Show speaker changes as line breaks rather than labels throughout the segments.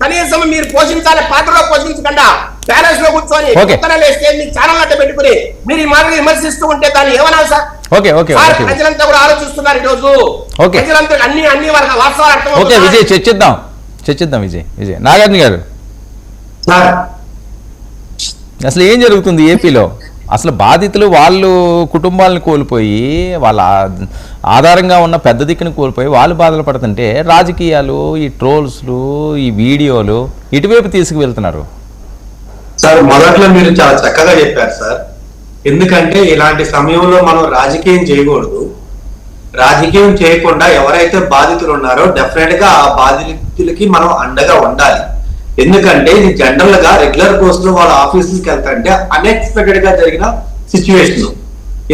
కనీసం మీరు పోషించాలి, పాత్రలో పోషించకుండా ప్యాలెస్ లో కూర్చొని వేస్తే మీకు ఛానల్ అట్ట పెట్టుకుని మీరు ఈ మాట విమర్శిస్తూ ఉంటే దాన్ని ఏమనాలి సార్? ప్రజలంతా కూడా ఆలోచిస్తున్నారు ఈ రోజు. ప్రజలంతా అన్ని వాస్తవాలు అర్థం.
విజయ్ చర్చిద్దాం విజయ్ నాగార్జున గారు, అసలు ఏం జరుగుతుంది ఏపీలో? అసలు బాధితులు వాళ్ళు కుటుంబాలను కోల్పోయి వాళ్ళ ఆధారంగా ఉన్న పెద్ద దిక్కును కోల్పోయి వాళ్ళు బాధలు పడుతుంటే రాజకీయాలు, ఈ ట్రోల్స్లు, ఈ వీడియోలు ఇటువైపు తీసుకువెళ్తున్నారు.
సార్ మొదట్లో మీరు చాలా చక్కగా చెప్పారు సార్. ఎందుకంటే ఇలాంటి సమయంలో మనం రాజకీయం చేయకూడదు. రాజకీయం చేయకుండా ఎవరైతే బాధితులు ఉన్నారో డెఫినెట్ గా ఆ బాధితులకి మనం అండగా ఉండాలి. ఎందుకంటే ఇది జనరల్ గా రెగ్యులర్ కోర్స్ లో వాళ్ళ ఆఫీసుకి వెళ్తాంటే అన్ఎక్స్పెక్టెడ్ గా జరిగిన సిచ్యువేషన్.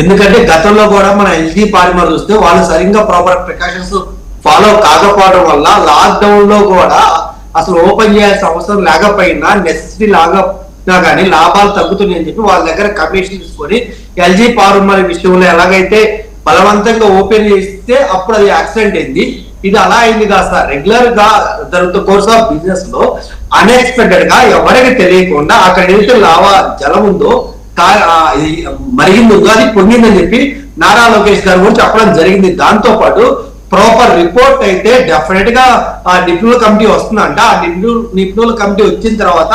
ఎందుకంటే గతంలో కూడా మన ఎల్జీ పాలిమర్ చూస్తే వాళ్ళు సరిగ్గా ప్రాపర్ ప్రికాషన్స్ ఫాలో కాకపోవడం వల్ల లాక్డౌన్ లో కూడా అసలు ఓపెన్ చేయాల్సిన అవసరం లేకపోయినా నెసెసిటీ లాగా కానీ లాభాలు తగ్గుతున్నాయని చెప్పి వాళ్ళ దగ్గర కమిషన్ తీసుకొని ఎల్జీ పాలిమర్ విషయంలో ఎలాగైతే బలవంతంగా ఓపెన్ చేస్తే అప్పుడు అది యాక్సిడెంట్ అయింది. ఇది అలా అయింది కాదు సార్. రెగ్యులర్ గా జరుగుతున్న కోర్స్ ఆఫ్ బిజినెస్ లో అన్ఎక్స్పెక్టెడ్ గా ఎవరికి తెలియకుండా అక్కడ ఏదైతే లావా జలం ఉందో మరిగిందో అది పొంగిందని చెప్పి నారా లోకేష్ గారు కూడా చెప్పడం జరిగింది. దాంతో పాటు ప్రాపర్ రిపోర్ట్ అయితే డెఫినెట్ గా ఆ నిపుణుల కమిటీ వస్తుందంట. ఆ నిపుణుల కమిటీ వచ్చిన తర్వాత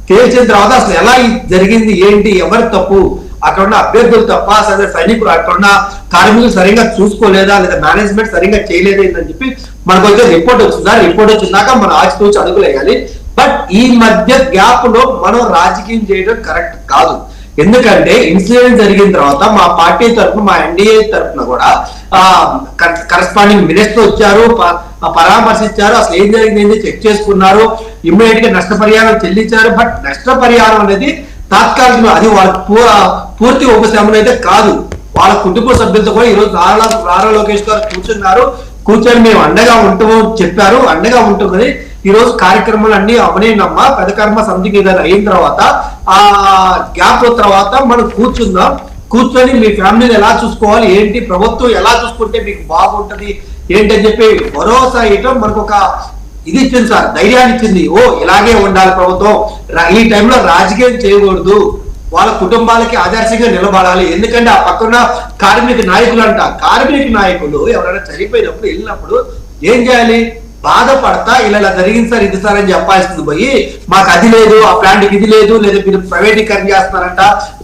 తేల్చిన తర్వాత అసలు ఎలా జరిగింది, ఏంటి, ఎవరి తప్పు, అక్కడ ఉన్న అభ్యర్థులు తప్ప, అసలు సైనికులు అక్కడ ఉన్న కార్మికులు సరిగ్గా చూసుకోలేదా లేదా మేనేజ్మెంట్ సరిగ్గా చేయలేదా అని చెప్పి మనకు అయితే రిపోర్ట్ వచ్చిందా. రిపోర్ట్ వచ్చిందాక మనం ఆచితూచి అడుగులు వేయాలి. బట్ ఈ మధ్య గ్యాప్ లో మనం రాజకీయం చేయడం కరెక్ట్ కాదు. ఎందుకంటే ఇన్సిడెంట్ జరిగిన తర్వాత మా పార్టీ తరఫున, మా ఎన్డీఏ తరఫున కూడా కరస్పాండింగ్ మినిస్టర్ వచ్చారు, పరామర్శించారు, అసలు ఏం జరిగింది చెక్ చేసుకున్నారు, ఇమ్మీడియట్ గా నష్టపరిహారం చెల్లించారు. బట్ నష్టపరిహారం అనేది తాత్కాలిక, అది వాళ్ళ పూర్తి ఉపశమనం అయితే కాదు. వాళ్ళ కుటుంబ సభ్యులతో కూడా ఈరోజు నారా లోకేష్ గారు కూర్చొని మేము అండగా ఉంటామని చెప్పారు. అండగా ఉంటుందని ఈ రోజు కార్యక్రమాలు అన్ని అవనేనమ్మా పెద్ద కర్మ సంథింగ్ ఏదైనా అయిన తర్వాత ఆ గ్యాప్ తర్వాత మనం కూర్చొని మీ ఫ్యామిలీని ఎలా చూసుకోవాలి, ఏంటి, ప్రభుత్వం ఎలా చూసుకుంటే మీకు బాగుంటది ఏంటి అని చెప్పి భరోసా ఇవ్వటం మనకు ఒక ఇది ఇచ్చింది సార్, ధైర్యాన్ని ఇచ్చింది. ఓ ఇలాగే ఉండాలి ప్రభుత్వం, ఈ టైంలో రాజకీయం చేయకూడదు, వాళ్ళ కుటుంబాలకి ఆదర్శంగా నిలబడాలి. ఎందుకంటే ఆ పక్కన కార్మిక నాయకులు కార్మిక నాయకులు ఎవరైనా చనిపోయినప్పుడు వెళ్ళినప్పుడు ఏం చేయాలి, బాధపడతా ఇలా జరిగింది సార్, ఇది సార్ అని చెప్పాల్సింది పోయి మాకు అది లేదు, ఆ ప్లాంట్కి ఇది లేదు, లేదా మీరు ప్రైవేటీకరణ చేస్తున్నారంట,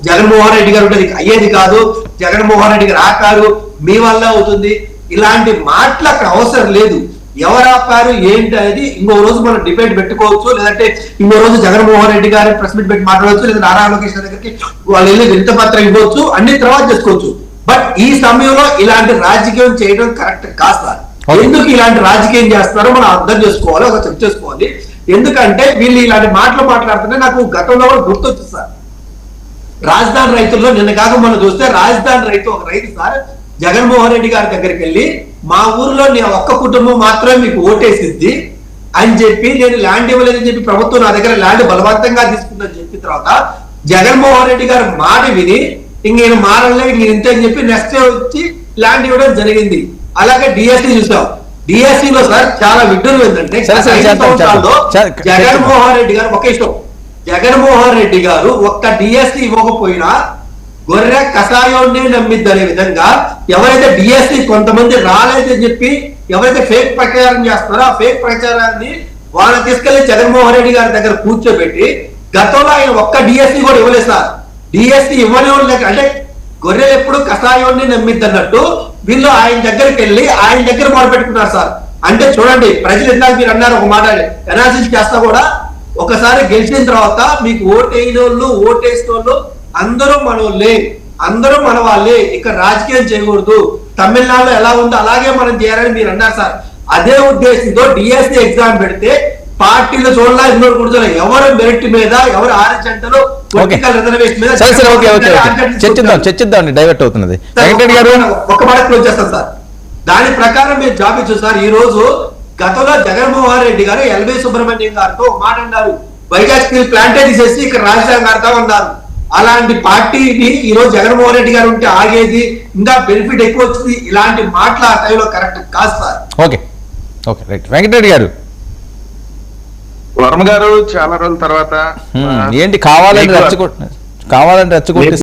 జగన్మోహన్ రెడ్డి గారు ఉంటుంది అయ్యేది కాదు, జగన్మోహన్ రెడ్డి గారు ఆకారు మీ వల్ల అవుతుంది, ఇలాంటి మాటలు అక్కడ అవసరం లేదు. ఎవరు ఆపారు ఏంటి అనేది ఇంకో రోజు మనం డిబేట్ పెట్టుకోవచ్చు, లేదంటే ఇంకో రోజు జగన్మోహన్ రెడ్డి గారి ప్రెస్ మీట్ పెట్టి మాట్లాడవచ్చు, లేదా నారా లోకేష్ దగ్గరికి వాళ్ళు వెళ్ళి వినతి పత్రం ఇవ్వచ్చు, అన్ని తర్వాత చేసుకోవచ్చు. బట్ ఈ సమయంలో ఇలాంటి రాజకీయం చేయడం కరెక్ట్ కాదు సార్. ఎందుకు ఇలాంటి రాజకీయం చేస్తున్నారో మనం అర్థం చేసుకోవాలి, ఒక చెక్ చేసుకోవాలి. ఎందుకంటే వీళ్ళు ఇలాంటి మాటలు మాట్లాడుతుంటే నాకు గతంలో కూడా గుర్తొచ్చు సార్. రాజధాని రైతుల్లో నిన్న కాక మనం చూస్తే రాజధాని రైతు ఒక రైతు సార్ జగన్మోహన్ రెడ్డి గారి దగ్గరికి వెళ్ళి మా ఊర్లో నేను ఒక్క కుటుంబం మాత్రమే మీకు ఓటేసిద్ది అని చెప్పి నేను ల్యాండ్ ఇవ్వలేదని చెప్పి ప్రభుత్వం నా దగ్గర ల్యాండ్ బలవంతంగా తీసుకుందని చెప్పిన తర్వాత జగన్మోహన్ రెడ్డి గారు మాట విని ఇంకేను మారలే ఇంతే అని చెప్పి నెక్స్ట్ వచ్చి ల్యాండ్ ఇవ్వడం జరిగింది. అలాగే డిఎస్సి చూసాం. డిఎస్సిలో సార్ చాలా విడ్డూరం ఏంటంటే జగన్మోహన్ రెడ్డి గారు ఒక ఇష్టం, జగన్మోహన్ రెడ్డి గారు ఒక్క డిఎస్సి ఇవ్వకపోయినా గొర్రె కషాయాన్ని నమ్మిద్ది అనే విధంగా ఎవరైతే డిఎస్సి కొంతమంది రాలేదని చెప్పి ఎవరైతే ఫేక్ ప్రచారం చేస్తారో ఆ ఫేక్ ప్రచారాన్ని వాళ్ళని తీసుకెళ్లి జగన్మోహన్ రెడ్డి గారి దగ్గర కూర్చోబెట్టి గతంలో ఆయన ఒక్క డిఎస్సి కూడా ఇవ్వలేదు సార్. డిఎస్సి ఇవ్వలేక అంటే గొర్రెలు ఎప్పుడు కషాయాన్ని నమ్మిద్ది అన్నట్టు వీళ్ళు ఆయన దగ్గరికి వెళ్ళి ఆయన దగ్గర మొదలుపెట్టుకున్నారు సార్. అంటే చూడండి ప్రజలు ఇందాక మీరు అన్నారు ఒక మాట అనాలిసిస్ చేస్తా కూడా ఒకసారి గెలిచిన తర్వాత మీకు ఓటేయిన వాళ్ళు ఓటేసిన వాళ్ళు అందరూ మనోళ్ళే, అందరూ మన వాళ్ళే, ఇక్కడ రాజకీయం చేయకూడదు, తమిళనాడులో ఎలా ఉందో అలాగే మనం చేయాలని మీరు అన్నారు సార్. అదే ఉద్దేశంతో డిఎస్సి ఎగ్జామ్ పెడితే పార్టీలు చూడాలి ఇన్నోరు కూర్చోలే, ఎవరు మెరిట్ మీద ఎవరు ఆరించంటలో పొలిటికల్ రిజర్వేషన్ మీద
చర్చిద్దాం డైవర్ట్ అవుతున్నది.
ఒక మాట క్లోజ్ చేస్తాం సార్. దాని ప్రకారం మీరు జాబ్ ఇచ్చారు సార్. ఈ రోజు గతంలో జగన్మోహన్ రెడ్డి గారు ఎల్వి సుబ్రహ్మణ్యం గారితో మాట అన్నారు, వైజాగ్ స్టీల్ ప్లాంటే తీసేసి ఇక్కడ రాజధాని కడతా ఉన్నారు. అలాంటి పార్టీని ఈ రోజు జగన్మోహన్ రెడ్డి గారు ఉంటే ఆగేది, ఇంకా బెనిఫిట్ ఎక్కువ వచ్చింది. ఇలాంటి మాటలు ఆ టైంలో కరెక్ట్ కాదు sir.
Okay okay right. Venkatareddy గారు
వర్మ గారు చాలా రోజుల తర్వాత
ఏంటి కావాలని రెచ్చగొట్టి